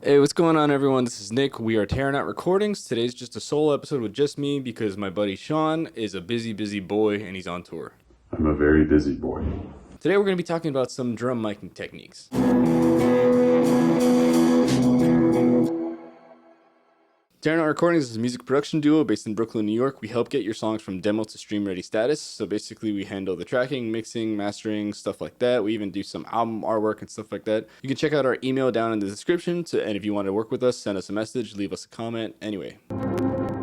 Hey, what's going on, everyone? This is Nick. We are tearing out recordings. Today's just a solo episode with just me because my buddy Sean is a busy, busy boy and he's on tour. I'm a very busy boy. Today, we're going to be talking about some drum miking techniques. Tearing Out Recordings is a music production duo based in Brooklyn, New York. We help get your songs from demo to stream ready status. So basically, we handle the tracking, mixing, mastering, stuff like that. We even do some album artwork and stuff like that. You can check out our email down in the description. And if you want to work with us, send us a message, leave us a comment. Anyway.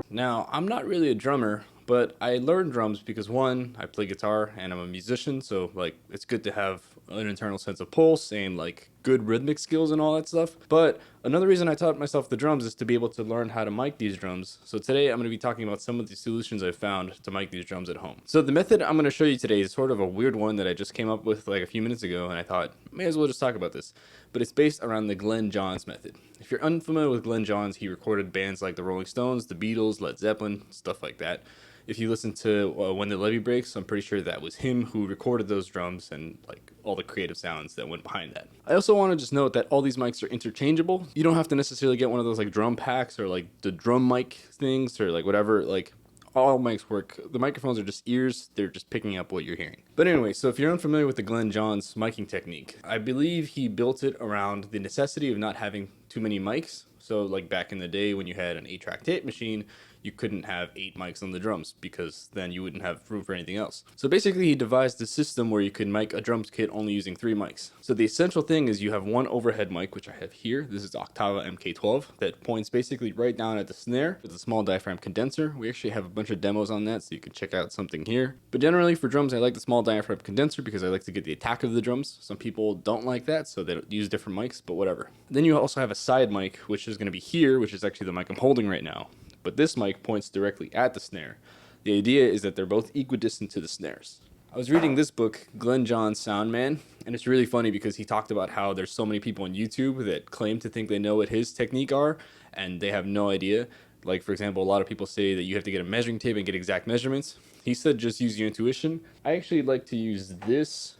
Now, I'm not really a drummer, but I learned drums because one, I play guitar and I'm a musician, so like it's good to have an internal sense of pulse and like good rhythmic skills and all that stuff. But another reason I taught myself the drums is to be able to learn how to mic these drums. So today I'm going to be talking about some of the solutions I've found to mic these drums at home. So the method I'm going to show you today is sort of a weird one that I just came up with like a few minutes ago, and I thought may as well just talk about this. But it's based around the Glyn Johns method. If you're unfamiliar with Glyn Johns, he recorded bands like the Rolling Stones, the Beatles, Led Zeppelin, stuff like that. If you listen to When the Levee Breaks, I'm pretty sure that was him who recorded those drums and like all the creative sounds that went behind that. I also want to just note that all these mics are interchangeable. You don't have to necessarily get one of those like drum packs or like the drum mic things or like whatever. Like all mics work. The microphones are just ears. They're just picking up what you're hearing. But anyway, so if you're unfamiliar with the Glyn Johns miking technique, I believe he built it around the necessity of not having too many mics. So like back in the day when you had an 8-track tape machine, you couldn't have 8 mics on the drums because then you wouldn't have room for anything else. So basically he devised a system where you could mic a drums kit only using 3 mics. So the essential thing is you have one overhead mic, which I have here. This is Oktava MK12 that points basically right down at the snare with a small diaphragm condenser. We actually have a bunch of demos on that, so you can check out something here. But generally for drums, I like the small diaphragm condenser because I like to get the attack of the drums. Some people don't like that, so they don't use different mics, but whatever. Then you also have a side mic, which is going to be here, which is actually the mic I'm holding right now. But this mic points directly at the snare. The idea is that they're both equidistant to the snares. I was reading this book, Glyn Johns Sound Man, and it's really funny because he talked about how there's so many people on YouTube that claim to think they know what his technique are, and they have no idea. Like, for example, a lot of people say that you have to get a measuring tape and get exact measurements. He said just use your intuition. I actually like to use this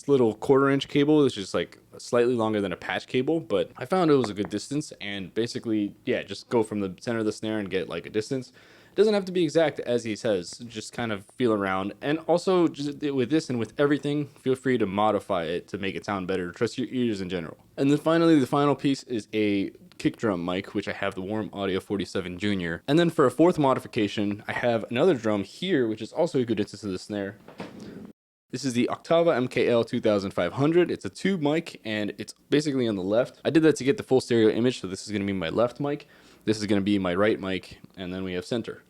little 1/4-inch cable. It's just like slightly longer than a patch cable, but I found it was a good distance. And basically, yeah, just go from the center of the snare and get like a distance. It doesn't have to be exact, as he says, just kind of feel around. And also just with this and with everything, feel free to modify it to make it sound better. Trust your ears in general. And then finally, the final piece is a kick drum mic, which I have the Warm Audio 47 Junior. And then for a fourth modification, I have another drum here, which is also equidistant to the snare. This is the Oktava MKL 2500. It's a tube mic, and it's basically on the left. I did that to get the full stereo image, so this is going to be my left mic. This is going to be my right mic, and then we have center.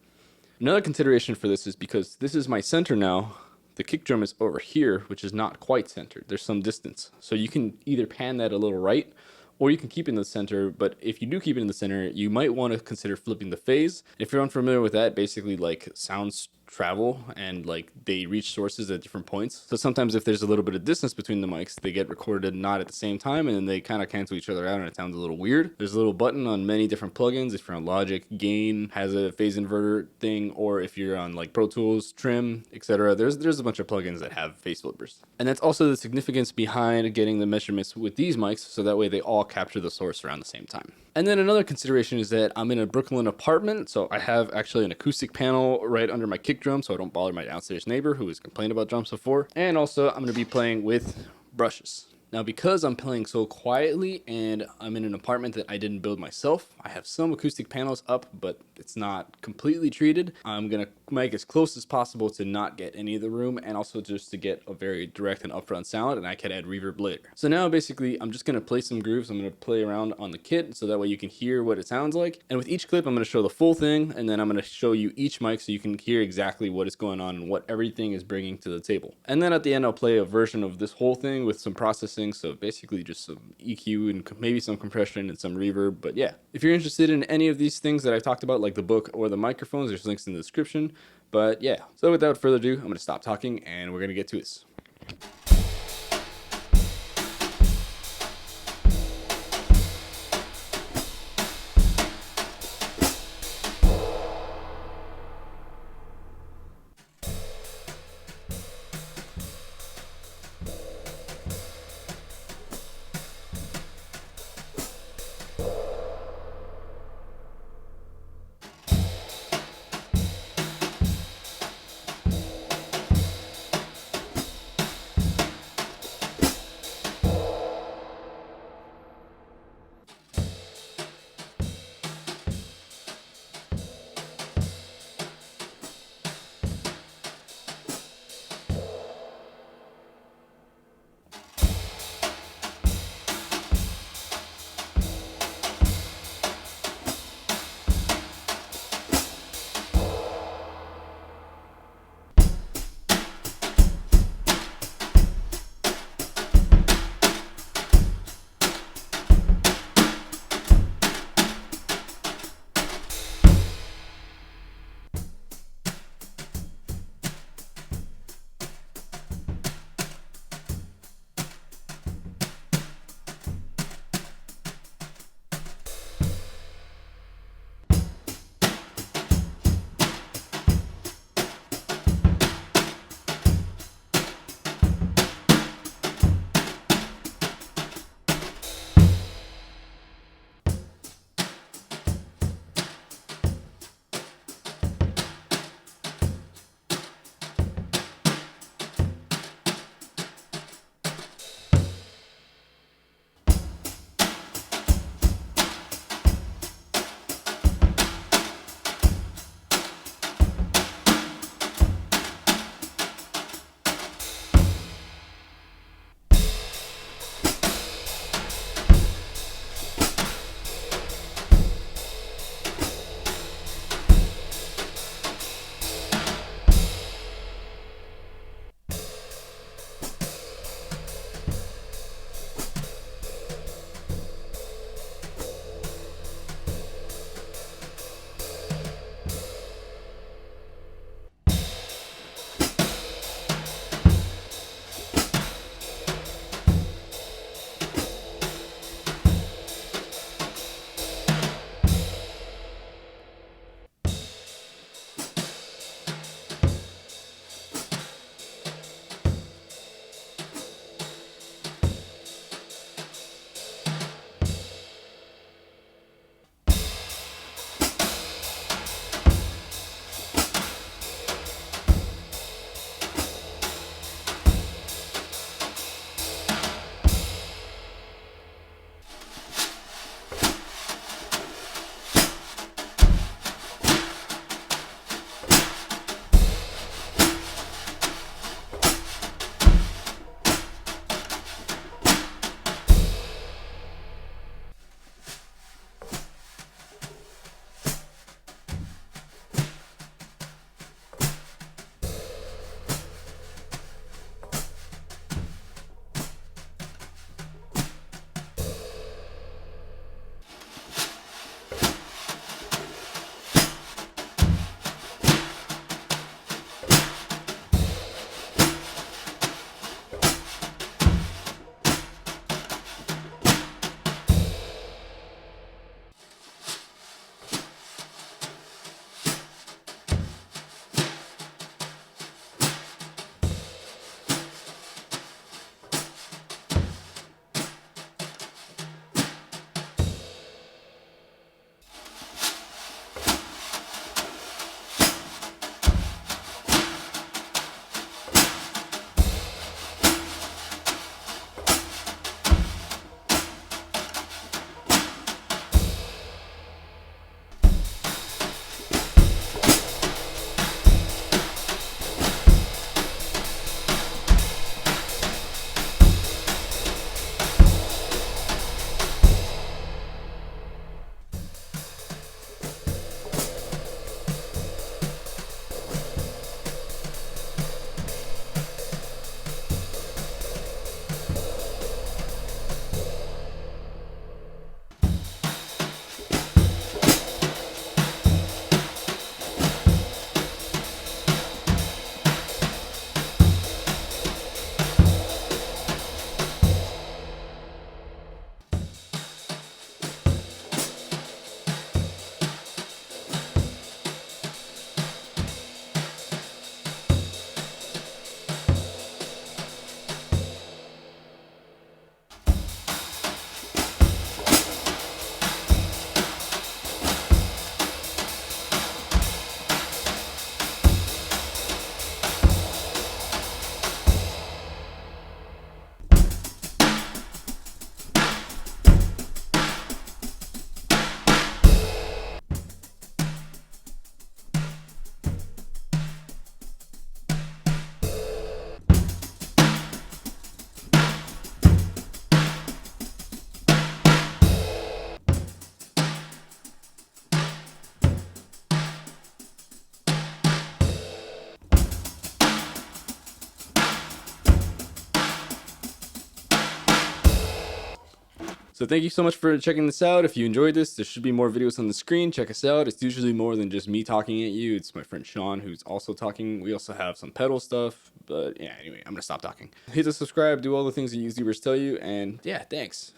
Another consideration for this is because this is my center now, the kick drum is over here, which is not quite centered. There's some distance. So you can either pan that a little right, or you can keep it in the center. But if you do keep it in the center, you might want to consider flipping the phase. If you're unfamiliar with that, basically like sounds travel and like they reach sources at different points. So sometimes if there's a little bit of distance between the mics, they get recorded not at the same time, and then they kind of cancel each other out and it sounds a little weird. There's a little button on many different plugins. If you're on Logic, Gain has a phase inverter thing, or if you're on like Pro Tools, Trim, etc. There's a bunch of plugins that have phase flippers. And that's also the significance behind getting the measurements with these mics, so that way they all capture the source around the same time. And then another consideration is that I'm in a Brooklyn apartment, so I have actually an acoustic panel right under my kick drum so I don't bother my downstairs neighbor who has complained about drums before. And also I'm going to be playing with brushes. Now, because I'm playing so quietly and I'm in an apartment that I didn't build myself, I have some acoustic panels up, but it's not completely treated. I'm going to mic as close as possible to not get any of the room, and also just to get a very direct and upfront sound, and I can add reverb later. So now basically I'm just going to play some grooves. I'm going to play around on the kit so that way you can hear what it sounds like. And with each clip I'm going to show the full thing, and then I'm going to show you each mic so you can hear exactly what is going on and what everything is bringing to the table. And then at the end I'll play a version of this whole thing with some processing. So basically just some EQ and maybe some compression and some reverb. But yeah, if you're interested in any of these things that I've talked about, like the book or the microphones, there's links in the description. But yeah, so without further ado, I'm going to stop talking and we're going to get to this. So thank you so much for checking this out. If you enjoyed this, there should be more videos on the screen. Check us out. It's usually more than just me talking at you. It's my friend Sean who's also talking. We also have some pedal stuff. But yeah, anyway, I'm going to stop talking. Hit the subscribe, do all the things that YouTubers tell you. And yeah, thanks.